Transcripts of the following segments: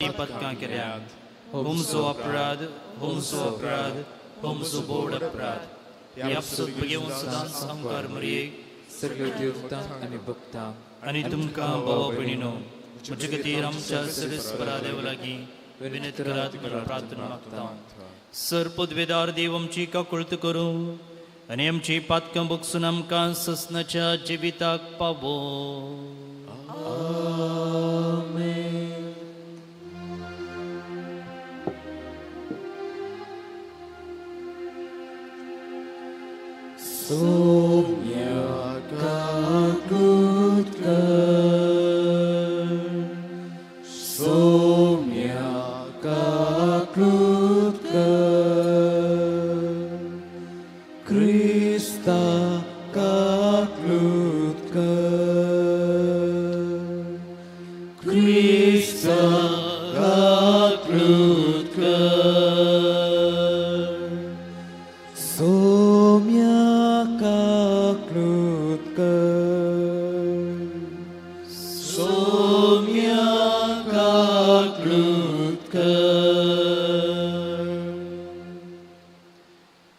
पत्का केल्यात हुमचो अपराध हुमचो बोड अपराध यापसून बेगीन सदांच आमकां मरयेक सगळ्यो देवतांक आनी भक्तांक आनी तुमकां भाव भयणीनो म्हजे खातीर आमच्या सर्वेस्परा देवा लागीं विनत करात म्हणून प्रार्थना मागता. सर पदवेदार देव आमची काकुळत करूं आनी आमची पातकां बगसून आमकां ससनाच्या जिविताक पावो.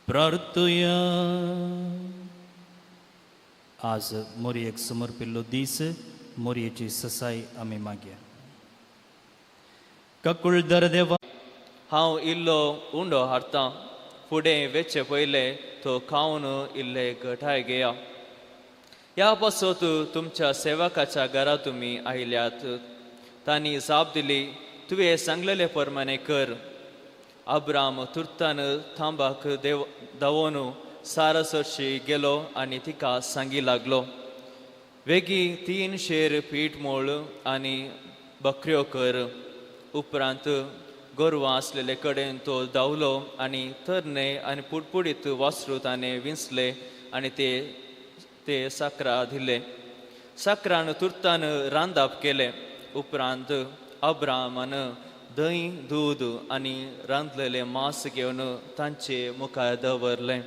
प्रार्थुया. आज मोरयेक समर्पिल्लो दीस, मोरयेची ससाय आमी मागया. काकुळदार देवा, हांव इल्लो उंडो हाडटां. फुडें वेचे पयले तो खावन इल्ले घटाय घेया. ह्या पासत तुमच्या सेवकाच्या घरा तुमी आयल्यात. तांणी जाप दिली, तुवें सांगलेले प्रमाणे कर. अब्राम तुर्तान थांबाक धांवून सारसरशी गेलो आनी तिका सांगी लागलो, वेगी 3 शेर पीठ मोळ आनी बकऱ्यो कर. उपरांत गोरवां आसलेले कडेन तो धांवलो आनी तरणे आनी पुडपुडीत वासरू ताणें विंचले आनी ते साकरा दिले. साकरान तुर्तान रांदप केलें. उपरांत अब्रामान दही, दूद आनी रांदलेले मांस घेवन तांचे मुखार दवरलें.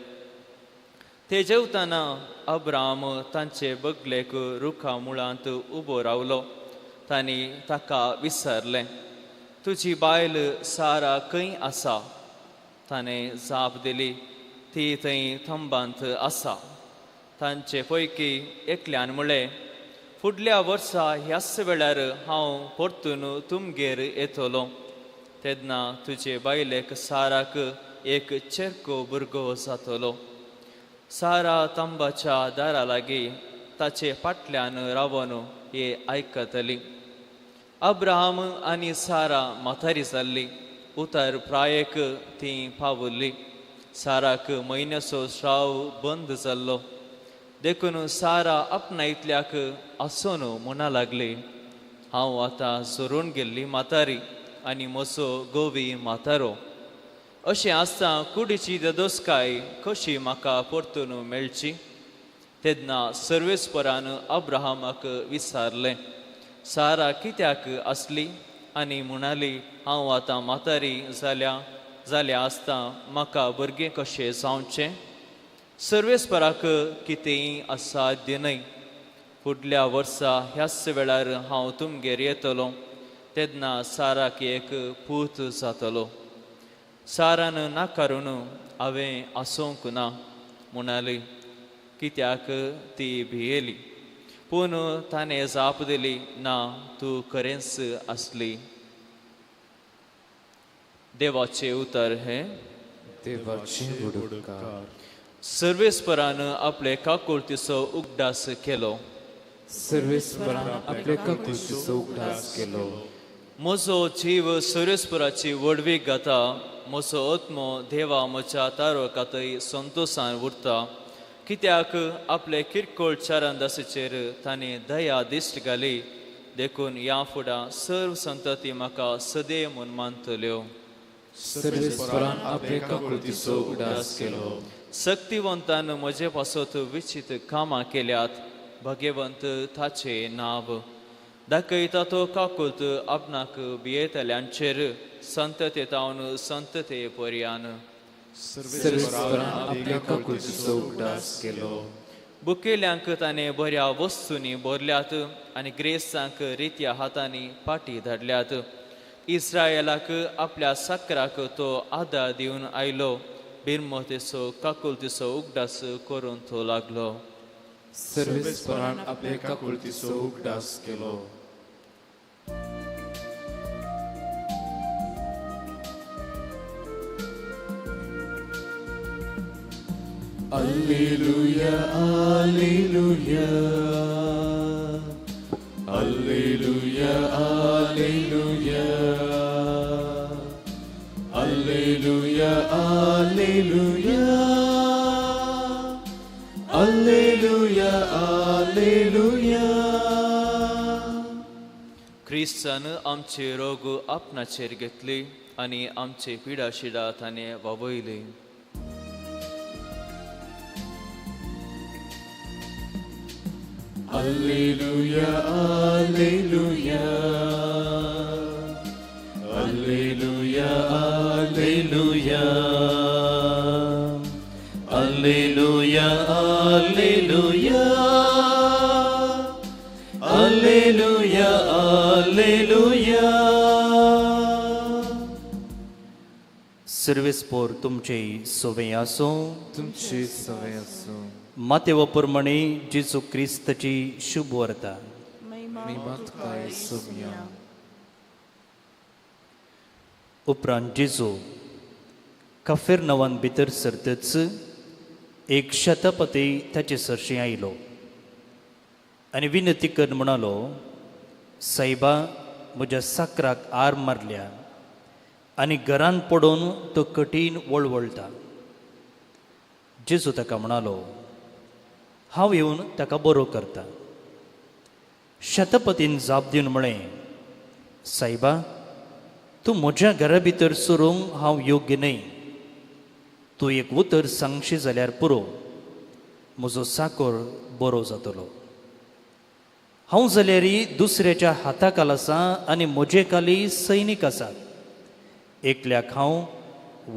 ते जेवताना अब्राम तांचे बगलेक रुखा मुळांत उबो रावलो. तांणी ताका विचारलें, तुजी बायल सारा खंय आसा? ताणें जाप दिली, ती थंय थंबांत आसा. तांचे पैकी एकल्यान म्हळें, फुडल्या वर्सा ह्याच वेळार हांव परतून तुमगेर येतलो. तेन्ना तुजे बायलेक साराक एक चेरको भुरगो जातलो. सारा तंबाच्या दारा लागीं ताचे फाटल्यान रावन हे आयकतली. अब्राहम आनी सारा म्हातारी जाल्ली. उतर प्रायेक ती पावल्ली. साराक म्हयन्याचो श्राव बंद जाल्लो. देखून सारा आपणायतल्याक आसून म्हणा लागली, हांव आतां सोडून गेल्ली म्हातारी आनी म्हजो गोवी म्हातारो. अशें आसता कुडीची दोसकाय कशी म्हाका परतून मेळची? तेन्ना सर्वेस्परान अब्राहमाक विचारलें, सारा कित्याक आसली? आनी म्हणाली, हांव आतां म्हातारी जाल्या आसता म्हाका भुरगें कशें जावचें? सर्वेस्पराक कितेंय असाध्य न्हय. फुडल्या वर्सा ह्याच वेळार हांव तुमगेर येतलो. तेन्ना साराक एक पूत जातलो. सारान नाकारून हांवें आसूंक ना म्हणाली, कित्याक ती भियेली. पूण ताणें जाप दिली, ना, तूं खरेंच आसली. देवाचें उतर हें. देवाचें बुडकार. सर्वेस्परान आपले काकुळतीचो उगडास केलो. सर्वेस्परान आपले काकुळतीचो उगडास केलो. म्हजो जीव सर्वेस्पराची वडवीक घाता. म्हजो आत्मो देवा म्हज्या तारकातय संतोशान उरता. कित्याक आपले किरकोळ चारांदासीचेर ताणें दया दिश्ट घाली. देखून ह्या फुडां सर्व संतती म्हाका सदैव म्हूण मानतल्यो. सर्वेस्परान आपले काकुळतीचो उगडास केलो. शक्तिवंतान म्हजे पासत विचित कामां केल्यात. भगवंत ताचे नांव. दाखयता तो काकुळत आपणाक भियेतल्यांचेर संततेतावन संतते पर्यान. सर्वेस्परान आपल्या काकुळतीचो उगडास केलो. बुकेल्यांक ताणें बऱ्या वस्तूंनी भरल्यात आनी ग्रेसांक रित्या हातांनी पाटी धाडल्यात. इस्रायलाक आपल्या साकराक तो आदार दिवन आयलो बिनमोतेचो काकुलतीचो उगडास करून तो लागलो. सर्वेस्परान आपल्या काकुळतीचो उगडास केलो. Alleluia, alleluia. Alleluia, alleluia. Alleluia, alleluia. Alleluia, alleluia. ख्रिस्तान आमचे रोग आपणाचेर घेतले आनी आमचे पिडा शिडा ताणे ववयले. Alleluia, alleluia. Alleluia, alleluia. Alleluia, alleluia. Alleluia, alleluia. सर्वेस्पोर तुमचे सोवे आसो. तुमची सवय असो. मातेव प्रमाणे जेजू क्रिस्ताची शुभ वार्ता. मी मात काय सोम्या. उपरांत जेजू कफेर्नवान भितर सरतच एक शतपती ताचे सरशी आयलो आनी विनंती कर म्हणालो, सायबा, म्हज्या साकराक आर मारल्या आनी घरान पडून तो कठीण वळवळटा. जेजू ताका म्हणालो, हांव येवन ताका बरो करता. शतपतीन जाप दिवन म्हळें, सायबा, तूं म्हज्या घरा भितर सरूंक हांव योग्य न्हय. तूं एक उतर सांगशी जाल्यार पुरो, म्हजो साकोर बरो जातलो. हांव जाल्यारय दुसऱ्याच्या हाताखाल आसा आनी म्हजे खाली सैनीक आसात. एकल्याक हांव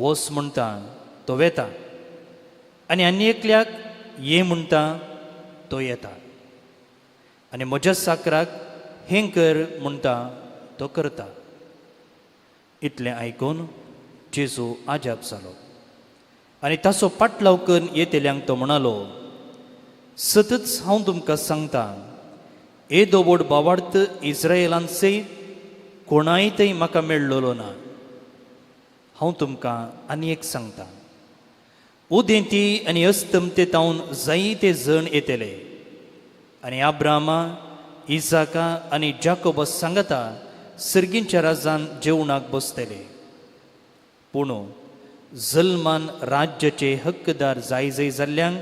वस म्हणटा तो वेता आनी आनी एकल्याक ये म्हणटा तो येता आनी म्हज्या साकराक हें कर म्हणटा तो करता. इतलें आयकून जेजू आजाप जालो आनी ताचो पाटलाव करून येतेल्यांक तो म्हणालो, सतत हांव तुमकां सांगता, येदो व्हड बावार्थ इस्रायेलांत सयत कोणाय म्हाका मेळ्ळलो ना. हांव तुमकां आनी एक सांगता, उदेंती आनी अस्तमते तावन जायते जण येतले आनी अब्राहमा, इसाका आनी जाकोबा सांगता सर्गींच्या राजान जेवणाक बसतले. पूण जल्मान राज्याचे हक्कदार जाय जाल्ल्यांक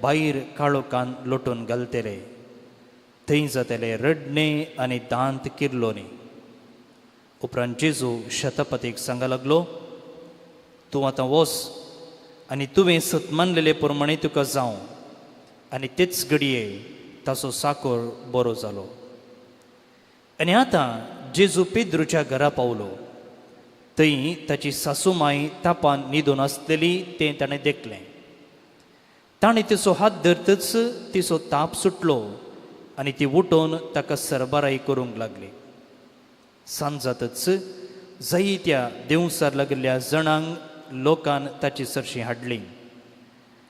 भायर काळोखान लोटून घालतले. थंय जातले रडणे आनी दांत किर्लोनी. उपरांत जेजू शतपतीक सांगा लागलो, तूं आतां वच आनी तुवें सत मानलेले प्रमाणे तुका जावं. आनी तेच घडये ताचो साकोर बरो जालो. आनी आतां जेजू पेद्रूच्या घरा पावलो. थंय ताची सासू माय तापान न्हिदून आसलेली तें ताणें देखलें. ताणें तिचो हात धरतच तिचो ताप सुटलो आनी ती उठून ताका सरबराई करूंक लागली. सांज जातच जायत्या देंवसार लागल्या जाणांक लोकान ताची सरशी हाडली.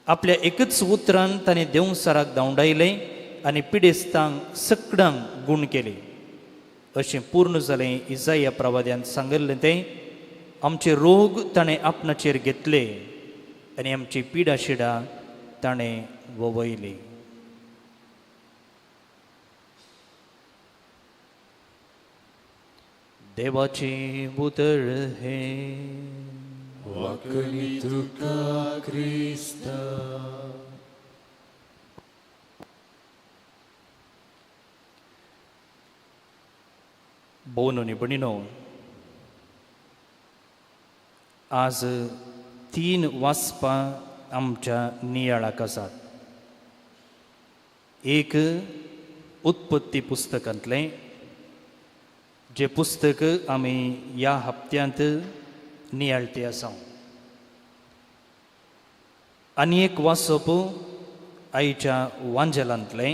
आपल्या एकच उतरान ताणें देंवसाराक धांवडायलें आनी पिडेस्तांक सगळ्यांक गूण केली. अशें पूर्ण जालें इसाया प्रवाद्यान सांगल्लें तें, आमचे रोग ताणें आपणाचेर घेतले आनी आमची पिडा शिडा ताणें ववयली. देवाची उतर हे वाकणी तुका क्रिस्ता. भोवनो भणिनो, आज 3 वाचपां आमच्या नियाळाक आसात. एक उत्पत्ती पुस्तकांतलें, जे पुस्तक आमी ह्या हप्त्यांत नियाळते आसा. आनी एक वाचप आयच्या वांजेलांतलें.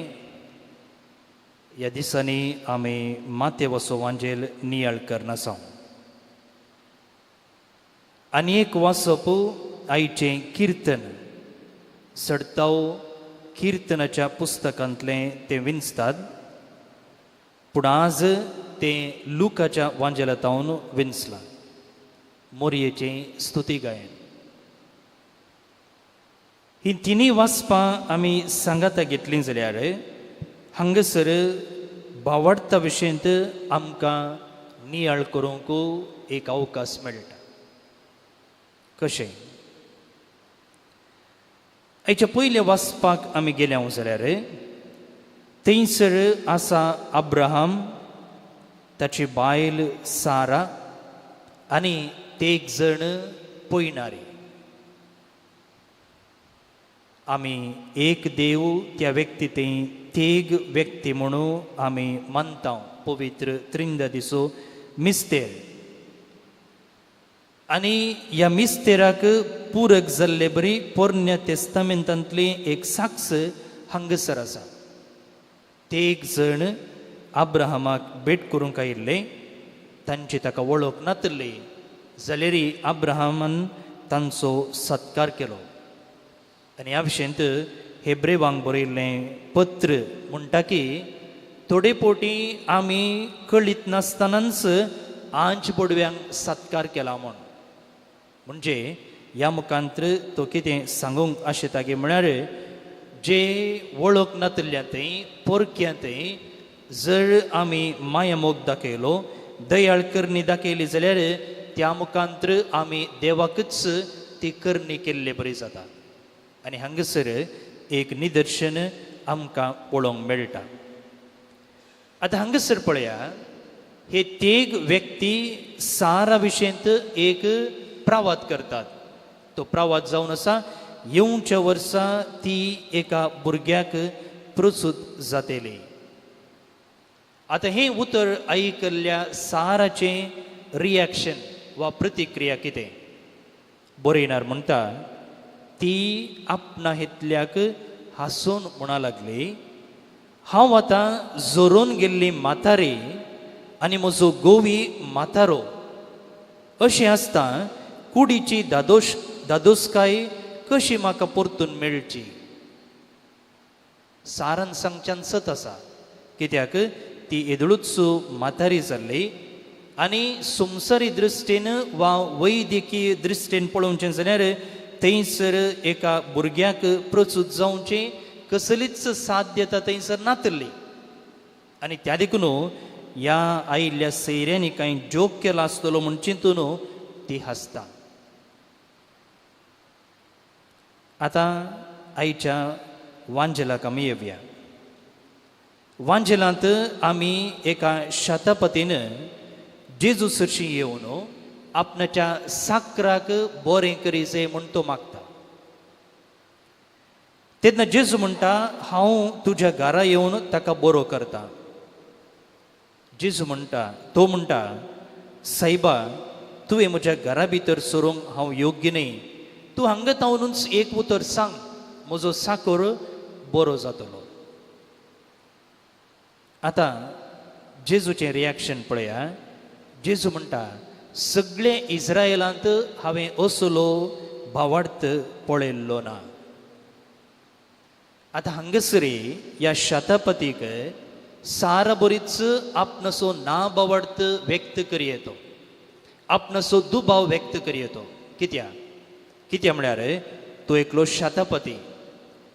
ह्या दिसांनी आमी मातेवाचो वांजेल नियाळ करनासा. आनी एक वाचप आयचें कीर्तन 17 कीर्तनाच्या पुस्तकांतलें तें विंचतात, पूण आज तें लुकाच्या वांजेलातावन विंचलां. मोरयेचें स्तुती गायन. ही तिनी वाचपां आमी सांगाता घेतलीं जाल्यार हांगासर भावार्था विशयंत आमकां नियाळ करूंक एक अवकाश मेळटा. कशें? हाच्या पयले वाचपाक आमी गेल्या जाल्यार थंयसर आसा अब्राहम, ताची बायल सारा आनी ते एक जण पयणारी. आमी एक देव त्या व्यक्ती तेग व्यक्ती म्हणून आमी मानता. पवित्र त्रिंदा दिसो मिस्तेर. आनी ह्या मिस्तेराक पूरक जाल्ले बरी पोरण्या तेस्तामेंतांतली एक साक्ष हांगासर आसा. ते एक जण अब्राहमाक भेट करूंक आयिल्ले, तांची ताका वळख नातली जाल्यार अब्राहमान तांचो सत्कार केलो. आनी ह्या विशयंत हेब्रेवांक बरयल्लें पत्र म्हणटा की थोडे पोटी आमी कळीत नासतनाच आंच पडव्यांक सत्कार केला म्हूण. म्हणजे ह्या मुखांत्र तो कितें सांगूंक आशेता गे म्हळ्यार जे वळख नातल्यांतय पोरक्यांतय जर आमी मायमोग दाखयलो, दयाळ करणी दाखयली जाल्यार त्या मुखांत्र आमी देवाकच ती करणी केल्ले बरी जाता. आनी हांगासर एक निदर्शन आमकां पळोवंक मेळटा. आतां हांगासर पळया, हे तेग व्यक्ती सारा विशयंत एक प्रावाद करतात. तो प्रावाद जावन आसा येवच्या वर्सा ती एका भुरग्याक प्रसूत जातली. आतां हें उतर आयकल्ल्या साराचें रिएक्शन वा प्रतिक्रिया कितें? बरयणार म्हणटा ती आपणा हेतल्याक हांसून म्हणा लागली, हांव आतां जोरोवन गेल्ली म्हातारी आनी म्हजो गोवी म्हातारो. अशें आसता कुडीची दादोसकाय कशी म्हाका परतून मेळची. सारान सांगच्यान सत आसा, कित्याक ती येदळूच म्हातारी जाल्ली. आनी संवसारी दृश्टीन वा वैद्यकीय दृश्टीन पळोवचें जाल्यार थंयसर एका भुरग्याक प्रसूत जावची कसलीच साध्यता थंयसर नातली. आनी त्या देखून ह्या आयिल्ल्या सैऱ्यांनी कांय जोक केला आसतलो म्हूण चिंतून ती हांसता. आतां आयच्या वांजेलाक आमी येवया. वांजेलांत आमी एका शतापतीन जेजू सरशी येवन आपणाच्या साकराक बरें करीसे म्हूण तो मागता. तेन्ना जेजू म्हणटा, हांव तुज्या घरा येवन ताका बरो करता. जेजू म्हणटा, तो म्हणटा, सायबा तुवें म्हज्या घरा भितर सरूंक हांव योग्य न्ही. तूं हांगा तावनूच एक उतर सांग, म्हजो साकर बरो जातलो. आतां जेजूचें रिएक्शन पळया. जेजू म्हणटा, सगळे इस्रायेलांत हांवें असलो भावार्थ पळयल्लो ना. आतां हांगासरी ह्या शतापतीक सारा बरीच आपणाचो ना भावार्थ व्यक्त करी येतो, आपणाचो दुबाव व्यक्त करी येतो. कित्या म्हळ्यार तो एकलो शतापती.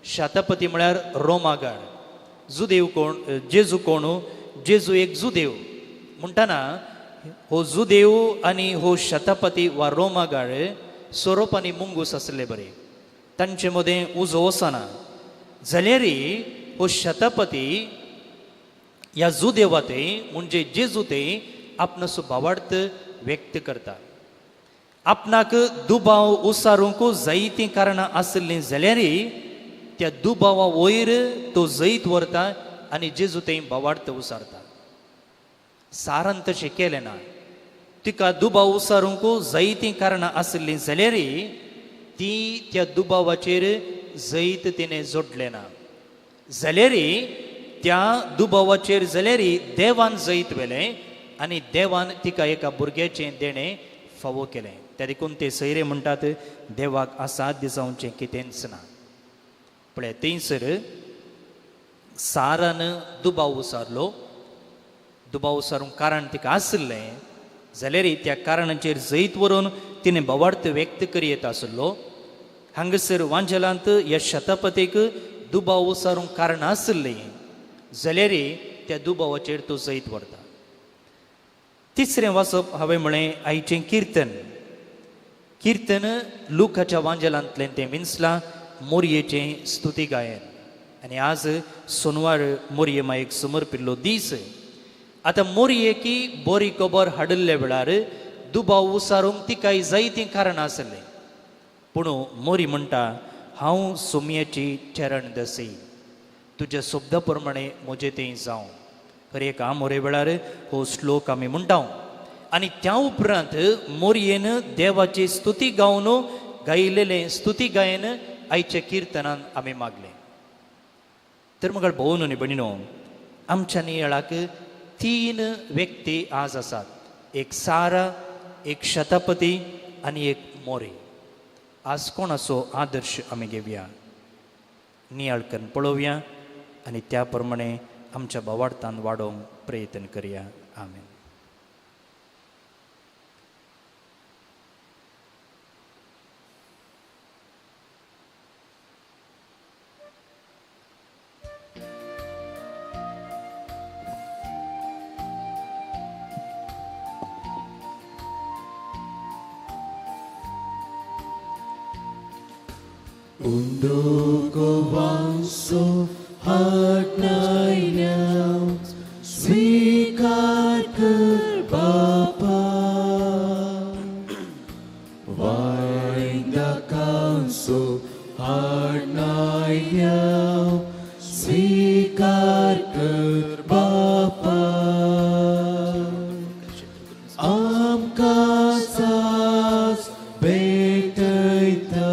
शतापती म्हळ्यार रोमागाळ. जुदेव कोण? जेजू कोण? जेजू एक जुदेव म्हणटाना हो जुदेव आनी हो शतापती वा रोमागाळ सोरोप आनी मुंगूस आसले बरे. तांचे मदें उजो वचना जाल्यार हो शतापती ह्या जुदेवाते म्हणजे जेजू ते आपणाचो भावार्थ व्यक्त करता. आपणाक दुबाव उसारूंक जायतीं कारणां आसलीं जाल्यार त्या दुबावा वयर तो जैत व्हरता आनी जेजू ते भावार्थ उसारता. सारान तशें केलें ना. तिका दुबाव उसारूंक जायतीं कारणां आसलीं जाल्यार ती त्या दुबावाचेर जैत तिणें जोडलें ना. जाल्यार त्या दुबावाचेर जाल्यार देवान जैत वेलें आनी देवान तिका एका भुरग्याचें देणें फावो केलें त्या देखून ते सैरे म्हणटात देवाक असाध्य जावचें कितेंच ना पळय थंयसर सारान दुबाव उसारूंक कारण तिका आसलें जाल्यार त्या कारणाचेर जैत व्हरून तिणें भवार्थ व्यक्त करीत आसलो हांगासर वांजेलांत ह्या शतपथेक दुबाव उसारूंक कारण आसलें जाल्यार त्या दुबावाचेर तो जैत व्हरता तिसरें वाचप हांवें म्हळें आयचें कीर्तन लुकाच्या वांजेलांतलें तें विंचलां मोरयेचें स्तुती गायन आनी आज सोनवार मोरये मायेक समर्पिल्लो दीस आतां मोरयेकी बरी खबर हाडिल्ल्या वेळार दुबाव उसारूंक तिकाय जायतीं कारण आसलें पूण मोरी म्हणटा हांव सोमयेची चरण दसी तुज्या शब्दा प्रमाणे म्हजें तें जावं खरें एक मोरे वेळार हो श्लोक आमी म्हणटा आनी त्या उपरांत मोरयेन देवाची स्तुती गावन गायिल्लें स्तुती गायन आयच्या किर्तनान आमी मागलें तर म्हाका भोव न्ही भयणीनो आमच्या नियाळाक 3 व्यक्ती आज आसात एक सारा एक शतपती आनी एक मोरे आज कोणाचो आदर्श आमी घेवया नियाळकन पळोवया आनी त्या प्रमाणे आमच्या भावार्थान वाडोवंक प्रयत्न करया आमेन Undogowanso hart now svikar कर Bapa Vaida kanso hart now svikar कर Bapa Amka sas betayta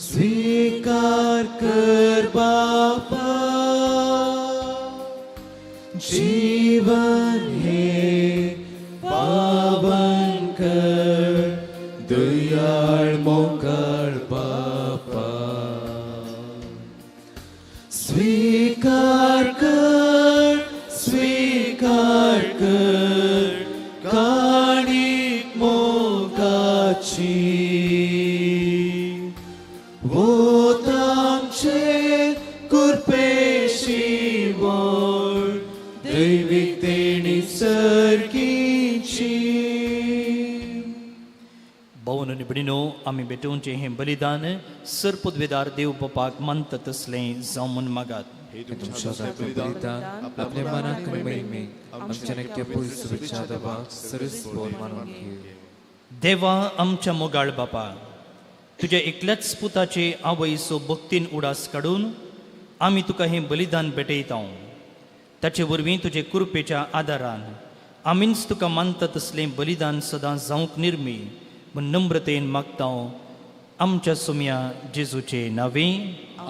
स्वीकार कर बापा जीवन है पावन कर दयाळ मोकळ बापा स्वीकार कर काणिक मोगाची कुर्पेशी बोल दैविक देणी सर्गीची भवन निबडीनो आमी बेटोवचें हें बलिदान सरपदवेदार देव बापाक मानता तसलें जावं म्हूण मागात तुमच्या बलिदान आपल्या मनाक महिमे आमच्या नक्की पुरुष विचारवा सरस्वोर मानून घे देवा आमच्या मोगाळ बापा तुज्या एकल्याच पुताचे आवयचो भक्तीन उडास काडून आमी तुका हें बलिदान भेटयता ताचे वरवीं तुजे कृपेच्या आदारान आमीच तुका मानता तसलें बलिदान सदां जावंक निर्मी म्हूण नम्रतेन मागता आमच्या सोम्या जेजूचे नांवे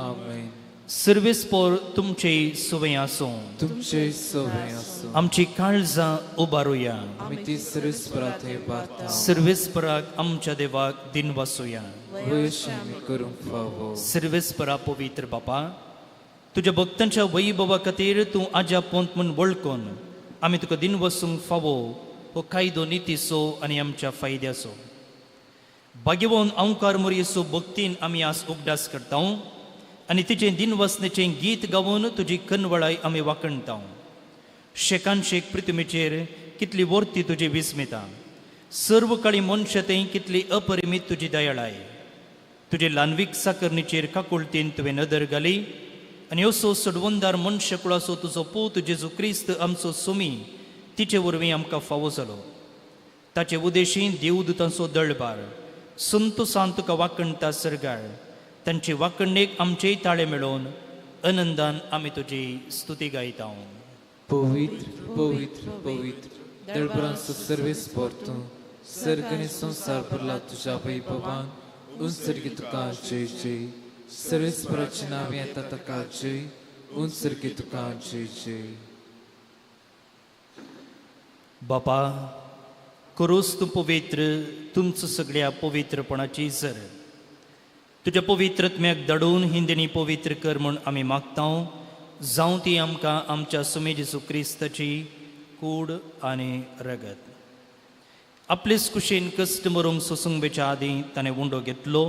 आमेन सर्वेस्पोर तुमचे सुवें आसूं तुमचे सवय आसूं आमची काळजां उबारुया आमी ती सरस्वराते बाता सर्वेस्पराक आमच्या देवाक दिन वासुया वैशामी करूंक फावो सर्वेस्परा पवित्र बापा तुज्या भक्तांच्या वैभवा खातीर तूं आज्या पोंत म्हूण वळखून आमी तुका दिन वसूंक फावो हो कायदो नितीचो आनी आमच्या फायद्याचो भाग्यवान अवकार मोरयेचो भक्तीन आमी आज उगडास करता आनी तिचें दिन वसणेचें गीत गावून तुजी कनवळाय आमी वाखणटा शेकान शेक पृथ्वीचेर कितली वर्ती तुजी विस्मिता सर्व काळी मनशातें कितली अपरिमीत तुजी दयाळाय तुजे ल्हानवीक साकरणीचेर काकुळतीन तुवें नदर घाली आनी असो सडवंदार मनशा कुळाचो तुजो पूत जेजू क्रिस्त आमचो सोमी तिचे वरवीं आमकां फावो जालो ताचे उदेशीं देवदूतांचो दळबार संतोषान तुका वाखणटा सरगाळ तांचे वाखणणेक आमचेय ताळे मेळोवन आनंदान आमी तुजी स्तुती गायता पवित्र पवित्र पवित्र दळबरांचो सर्वेस्पोर तूं सर्ग आनी संवसार भरला तुज्या वैभवान उंचरगी तुका जय जय सर्वेस्पराचें नांव येता ताका जय उंचरगी तुका जय जय बापा करोस तूं पवित्र तुमचो सगळ्या पवित्रपणाची सर. तुज्या पवित्रत्म्याक धाडून ही देणी पवित्र कर म्हूण आमी मागता. जावं ती आमकां आमच्या सुमे जेजू क्रिस्ताची कूड आनी रगत. आपलेच कुशेन कश्ट मरूंक सोसूंक बेच्या आदीं ताणें उंडो घेतलो.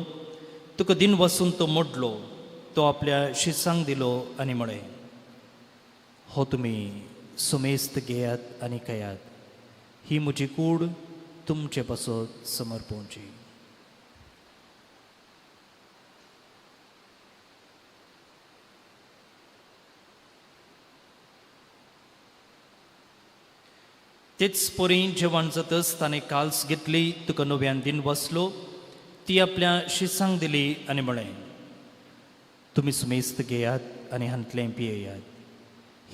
तुका दिन वसून तो मोडलो. तो आपल्या शिसांक दिलो आनी म्हळें, हो तुमी सुमेस्त घेयात आनी खयात. ही म्हजी कूड तुमचे पासत समर्पोवची. तेच पोरी जेवण जातच ताणें काल्स घेतली. तुका नव्यान दिन वसलो. ती आपल्या शिसांक दिली आनी म्हळें, तुमी सुमेस्त घेयात आनी हांतलें पियेयात.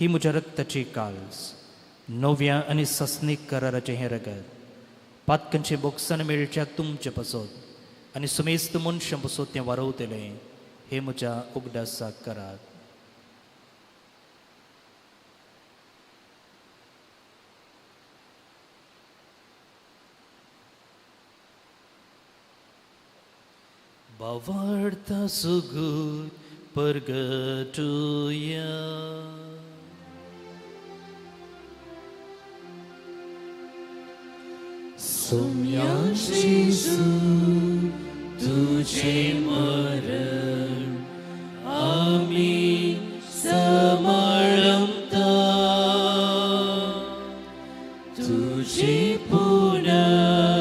ही म्हज्या रक्ताची काल्स, नव्या आनी सस्नीक कराराचें हें रगत. पातकांचें बोगसान मेळच्या तुमचे पासत आनी सुमेस्त मनशां पासत तें वारवतलें. हे म्हज्या उगडासाक करात. Bavarta sugut pergatuya. Sumya Jesu तुझे मरण आम्ही समळमता. तुझे पुनर्जीवन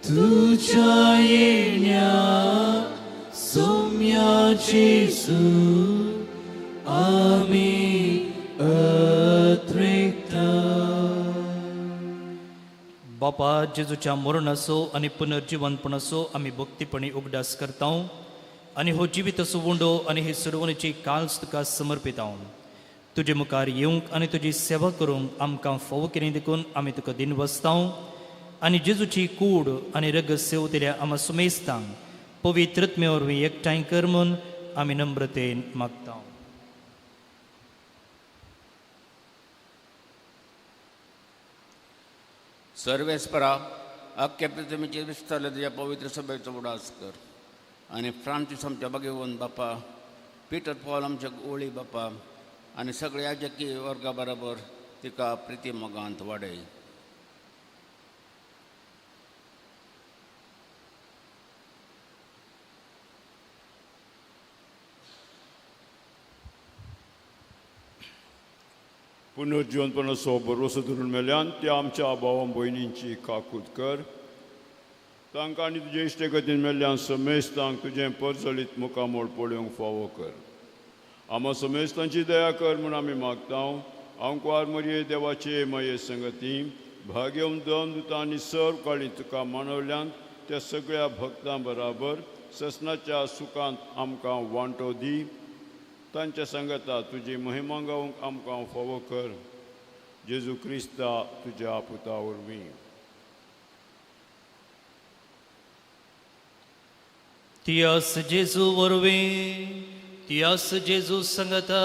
तुझ्या येण्या सौम्या जेसू आम्ही अत्रेक्त. बापा जेजूच्या मरण असो आनी पुनर्जीवनपण असो आमी भक्तीपणी उगडास करता. आनी हो जिवीत असो उंडो आनी हे सर्वणेची काल्स तुका समर्पिता. तुजे मुखार येवंक आनी तुजी सेवा करूंक आमकां फोव कितें देखून आमी तुका दिन वसता. आनी जेजूची कूड आनी रगत सेवतल्या आमा सुमेस्तांक पवित्रत्मे वरवीं एकठांय कर म्हूण आमी नम्रतेन मागता. सर्वेस्परा अख्ख्या पृथ्वीचेर विस्तारले तुज्या पवित्र सभेचो उडास कर. आनी फ्रांसीस आमच्या बागेवन बापा, पिटर पॉल आमच्या ओळी बापा आनी सगळ्या याजकी वर्गा बरोबर तिका प्रिती मोगांत वाडय. पुनर्जीवनपणाचो भरवसो धरून मेल्यान त्या आमच्या भावां भयणींची काकूट कर. तांकां आनी तुजे इश्टेगतीन मेल्ल्यान समेस्तांक तुजें परजळीत मुखामोळ पळोवंक फावो कर. आमा समेस्तांची दया कर म्हूण आमी मागता. आंकवार मरये देवाचे माये संगती भाग्यवन दोन दुतां आनी सर्व काळी तुका मानवल्यान त्या सगळ्या भक्तां बराबर ससनाच्या सुखांत आमकां वांटो दी. तांच्या सांगता तुजी महिमा गावंक आमकां फावो कर. जेजू क्रिस्ता तुज्या पुता वरवीं. तियास जेजू वरवीं, तियास जेजू सांगता,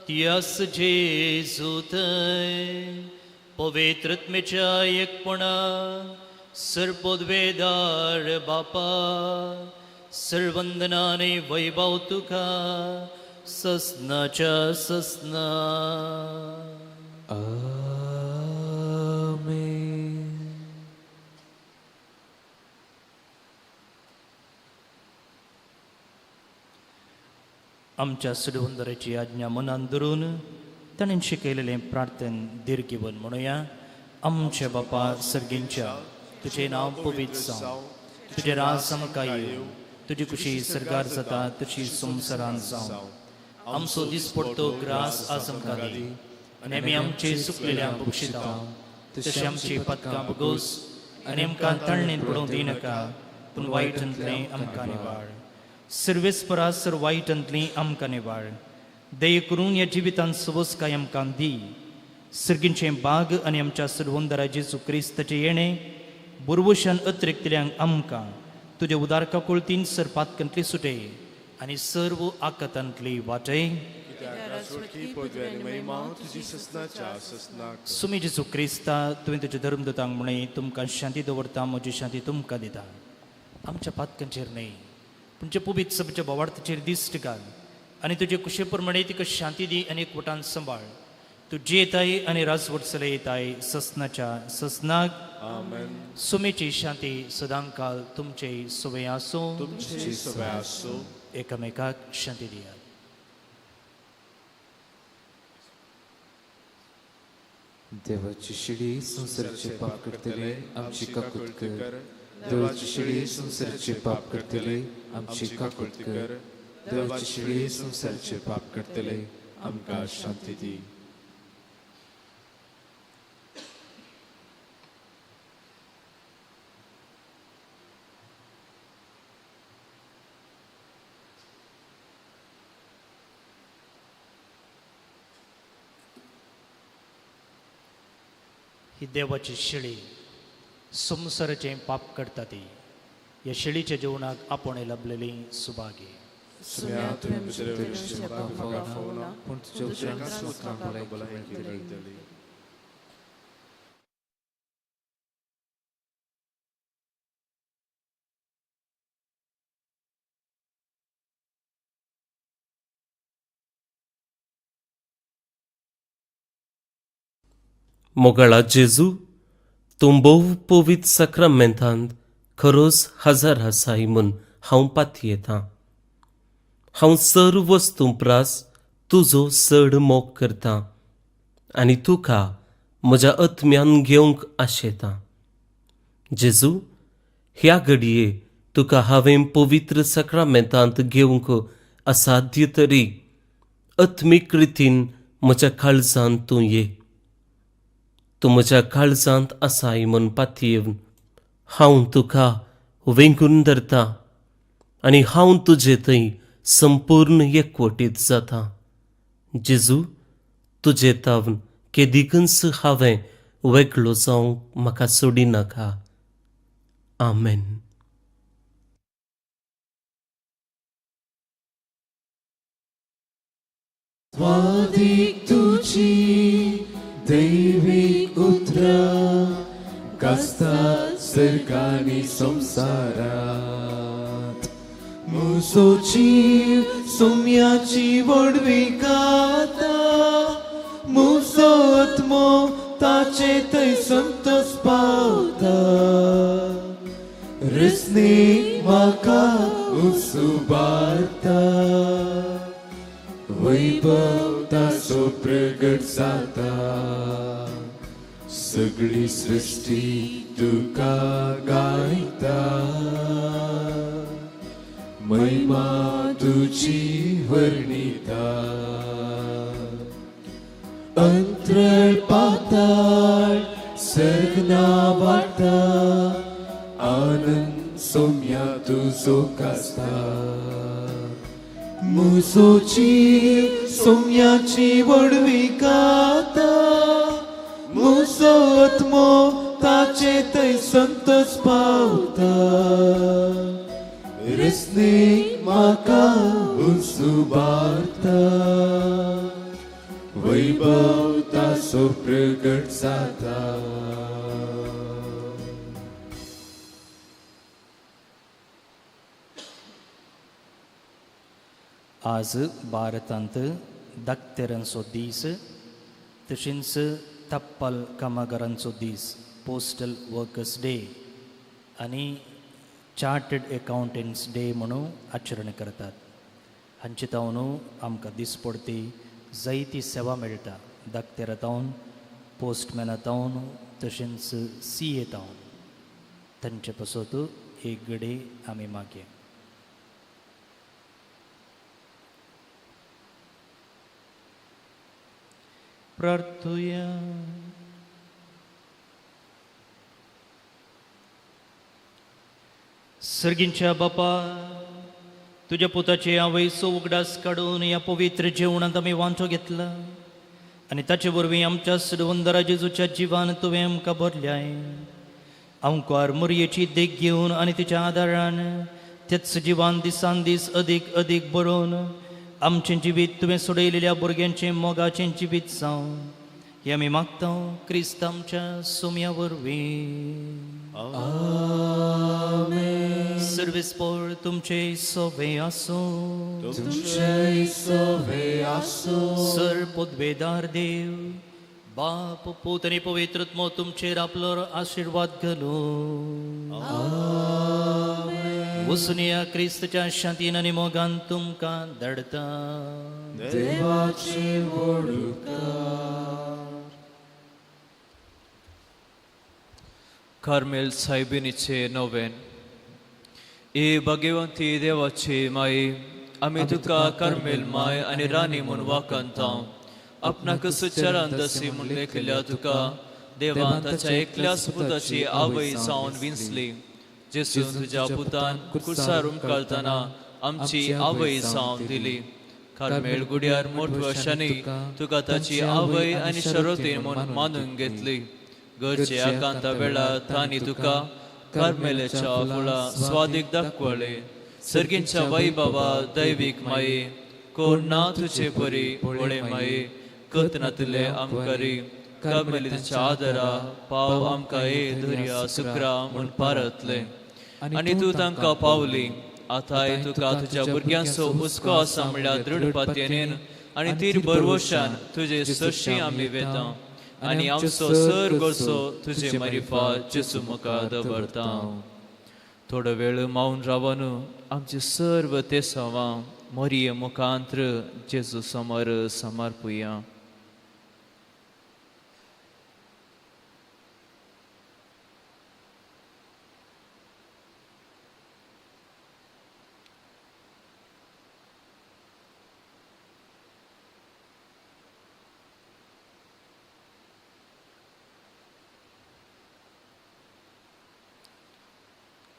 तियास जेजू थंय पवित्रत्मेच्या एकपणा सर्वोद्वेदार बापा सर्वंदनाने वैभव तुका ससनाच्या ससना. आमेन. आमच्या सुडवंदराची आज्ञा मनान धरून ताणें शिकयलेलें प्रार्थन दीर्घिवन म्हणुया. आमच्या बापा सर्गींच्या तुजें नांव पवित्र जावं. तुजें राज आमकां येवं. तुजी कुशी सरकार जाता तशी संवसारांत जावं. आमचो दिसपडटो ग्रास आज आमकां दी. आनी आमी आमचे सुकलेल्यांक बक्षिता तशें आमची पदकां बगोस आनी आमकां तळणेंत पडूंक दिनाका, पूण वायटांतलें आमकां निवाळ. सर्वेस्परा सर्व वायटांतलीं आमकां निवाळ. दय करून ह्या जिवितांत सवस्काय आमकां दी. सर्गींचें बाग आनी आमच्या सर्वोंदरा जेजू क्रिस्ताचें येणें बुरवशान अतिरिक्तल्यांक आमकां तुझे उदार काकुळतीन सर पातकंतली सुटे आणि सर्व आकतांतली वाटे सुमी जेसू क्रिस्ता तुवें तुजे धर्मदूतांक म्हणे तुमकां शांती दवरता म्हजी शांती तुमकां दिता. आमच्या पातकांचेर न्हय पूण जे पुबीत सबच्या बोवार्थाचेर दिश्ट घाल आनी तुजे कुशे प्रमाणे तिका शांती दी आनी एकवटान सांबाळ. तू जेताय आनी राजवट चलयताय ससनाच्या ससनाक. सुमेची शांती सदांकाल तुमचे सोबे आसूं. एकामेकाक शांती दियात. देवाची शिडी संसाराचे पाप करतले आमची काकूत कर. देवाची शिडी संसाराचे पाप करतले आमची काकूत कर. देवाची शिडी संसाराचे पाप करतले आमकां शांती दी. ही देवाची शिडी संसाराचे पाप करता ती. या शिडीच्या जेवणाक आपण लभलेली सुभागी. पूण तुज्या उतरांक सुखां भलायकी मेळटली. मोगाळा जेजू, तूं भोव पवित्र सक्रामेंतांत खरोच हजर आसाय म्हूण हांव पातयेतां. हांव सर्व वस्तू प्रास तुजो चड मोग करतां आनी तुका म्हज्या आत्म्यान घेवंक आशेतां. जेजू, ह्या घडये तुका हांवें पवित्र सक्रामेंतांत घेवंक असाध्य तरी आत्मीक रितीन म्हज्या काळजांत तूं ये. तूं म्हज्या काळजांत आसाय म्हूण पातयेवन हांव तुका वेंगून धरतां आनी हांव तुजे थंय संपूर्ण एकवटीत जाता. जेजू, तुजे तावन केदिकच हांवें वेगळो जावंक म्हाका सोडिनाका. आमेन. स्वादिक तुजी दैवीक उतरा कास्तात सर्गांनी संवसारांत. म्हजो जीव सोम्याची वडवी गाता. म्हजो आत्मो ताचे थंय संतोष पावता. रसणेक म्हाका उसुबारता. वैभव ताचो प्रगट जाता. सगळी सृष्टी तुका गायता. महिमा तुजी वर्णिता. अंतराळ पाताळ सर्गना वाटा. आनंद सोम्या तुजो कास्ता. म्हजो जीव सोम्याची वडवी गाता. म्हजो आत्मो ताचे थंय संतोष पावता. रसणेक म्हाका उसुबारता. वैभव ताचो प्रगट जाता. आज भारतांत दाक्तेरांचो दीस तशेंच टपाल कामगारांचो दीस पोस्टल वर्कर्स डे आनी चार्टर्ड अकाउंटंट्स डे म्हणून आचरण करतात. हांचे तावन आमकां दिसपडटी जायती सेवा मेळटा. दाक्तेरांतावन, पोस्टमॅनांतावन तशेंच CA तावन. तांचे पासत एक घडी आमी मागया. प्रार्थुया. सर्गींच्या बापा, तुझ्या पुताचे आवयचो उगडास काडून ह्या पवित्र जेवणांत आमी वांटो घेतला आनी ताचे वरवीं आमच्या सडवंदरा जेजूच्या जिवान तुवें आमकां भरल्याय. अंकार मुरयेची देख घेवन आनी तिच्या आदारान त्याच सजिवान दिसान दीस अदीक अदीक बरोवन आमचें जिवीत तुवें सोडयलेल्या भुरग्यांचें मोगाचें जिवीत जावं हें आमी मागता क्रिस्त आमच्या सोम्या वरवीं. सर्वेस्पर तुमचे सोबे आसूं. सर्वोद्वेदार देव बाप पूत आनी पवित्रत्म तुमचेर आपलो आशिर्वाद घालो. वचून या क्रिस्तच्या शांतीन आनी मोगान तुमकां धाडटा. कार्मेल सायबिनीचे नोवेन. ए भाग्यवंती देवाची माई, आमी तुका कार्मेल माय आनी राणी म्हूण वाकणता. आपणाक सुचारान दसी म्हूण लेखल्या तुका देवान ताच्या एकल्याच पुताची आवय जावन विंचली. जेसून तुज्या पुतान कुर्सार उमळटाना आमची आवय जावन दिली. कार्मेल गुड्यार मोठवर्षांनी तुका ताची आवय आनी शरोतीन म्हूण मानून घेतली. घरचे आकांता वेळार तांणी तुका कार्मेलाच्या फुळा स्वादीक दाखवले. सर्गींच्या वैभवा दैवीक माये, कोण ना तुझे परी वळे माये, कतनातले आमकारी कार्मेलीच्या आदरा पाव आमकां ए धुर्या सुक्रा म्हूण पारतले. आनी तूं तांकां पावली. आतांय तुका तुज्या भुरग्यांचो हुस्को आसा म्हणल्यार दृढ पातयेन आनी तीर बरवशान तुजे सशी आमी वेता. आनी आमचो सर गोरसो तुजे मारिफा जेसू मुखार दवरता. थोडो वेळ मावन रावन आमचे सर्व तेसावां मोरये मुखांत्र जेजू समोर समर्पुया.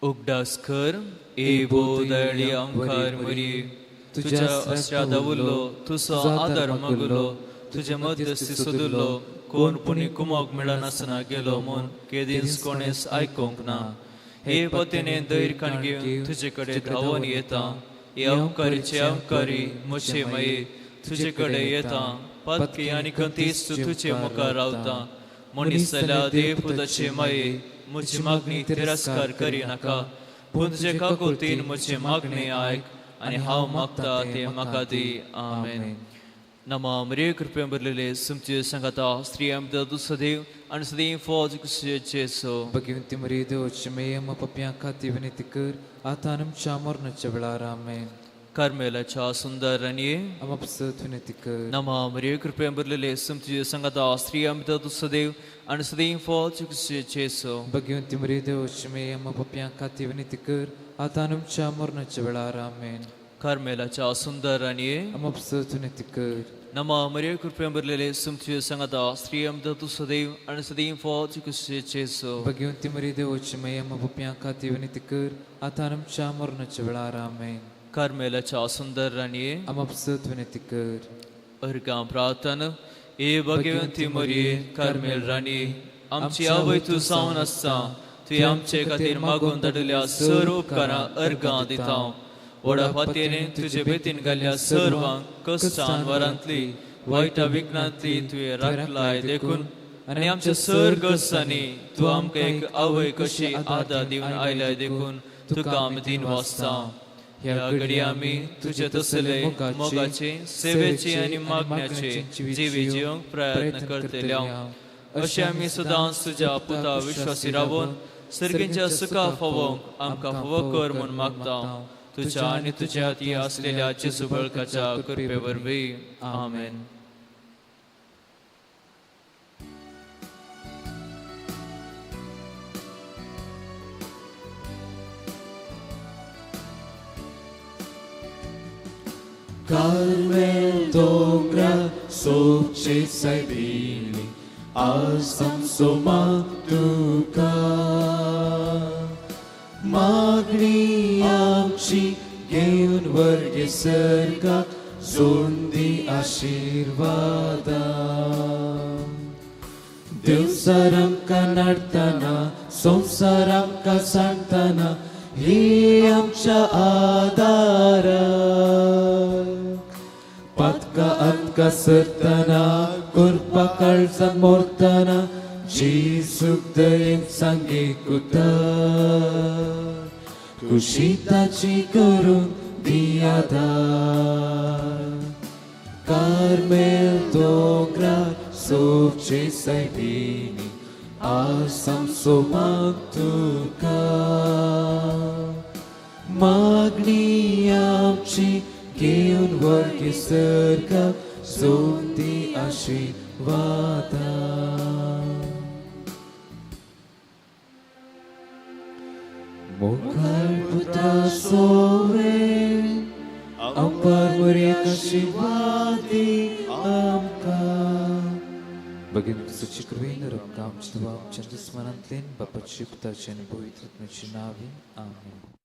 उगडास कर ए बोदळी अंकार मरी, तुझ्या आश्राद उरलो तुजो आदार मागलो. तुजे मध्यस्थी सोदुल्लो कोण पुणी कुमोग मेळनासना गेलो म्हूण केदीस कोणेस आयकोंक ना. हे पतीने दैर काणगी तुजे कडेन धांवून येता. हे अंकारीचे अंकारी म्हजे माये तुजे कडेन येता. पत्की आनी कंतीस तुजे मुखार रावता. मनीस जाल्यार देव पुताचे माये म्हजी मागणी तिरस्कार करी नाका. पूण तुजे काकुतीन म्हजी मागणी आयक आनी हांव मागता ते म्हाका दी. आमेन. नमा मरे कृपेन भरलेले तुमचे सांगाता स्त्री आमदार सदैव आनी सदैव फौज जेसो. भगवंती मरी देवची मेयम पप्या खाती विनंती कर आता आमच्या मरणाच्या वेळार. आमेन. कार्मेलाच्या सुंदर राणीये आमपसत विनंती कर. नमा मरे कृपेन भरलेले तुमचे सांगाता स्त्री आमदार सदैव आनी सदैव फौज जेसो. भगवंती मरी देवची मेयम पप्या खाती विनंती कर आता आमच्या मरणाच्या वेळार. आमेन. कार्मेलाच्या सुंदर राणीये आमपसत विनंती कर. नमा मरे कृपेन भरलेले तुमचे सांगाता स्त्री आमदार सदैव आनी सदैव फौज जेसो. भगवंती मरी देवची मेयम पप्या खाती विनंती कर आता आमच्या मरणाच्या वेळार. आमेन. कार्मेलाच्या सुंदर राणीये आमपसत विनंती कर. अर्गां प्रार्थना. ए भगवंती मरिये कार्मेल राणी, आमची आवय तूं जावन आसता. तुवें आमचे खातीर मागून धाडिल्ल्या सर्व उपकारां अर्गां दिता. व्हडा फातेने तुजे बेतीन घाल्ल्या सर्वांक कश्टान वरांतली वायटा विघ्नांतली तुवें राखलाय देखून आनी आमच्या सर गरजांनी तूं आमकां एक आवय कशी आदार दिवन आयल्याय देखून तुका आमी दिन वाचता. ह्या घडी आमी तुजे तसले मोगाचे सेवेचे आनी मागण्याचे जिवी जिवंक प्रयत्न करतले. अशें आमी सदांच तुज्या पुता विश्वासी रावून सर्गींच्या सुखा फावोंक आमकां फावो कर म्हूण मागता. तुज्या आनी तुज्या हाती आसलेल्या जेजू बळकाच्या कृपे वरवीं. आमेन. Carmel dogra soce saibini asam soma tuka magni amchi घेऊन वर्गे सर्गा जोंदी आशीर्वादा दिवसारम कानाडताना संसार आमकां सांगतना ही आमच्या आदार पातका आमकां सरतना करपा काळजान मोरतना जी सुख दयेन सांगे कुशीताची करून दियादार Carmel dogra sovce saibini asam somantuka magni amci घेऊन वर्गे सर्गा सोंती आशीर्वादा मुखार पुत्रा सोवे Ampar meriah kasih wadi amka Bagaimana suci kerwina rekam Jawab cantik semangat Bapak Cipta Ceni Bui Tritme Cinawi Amin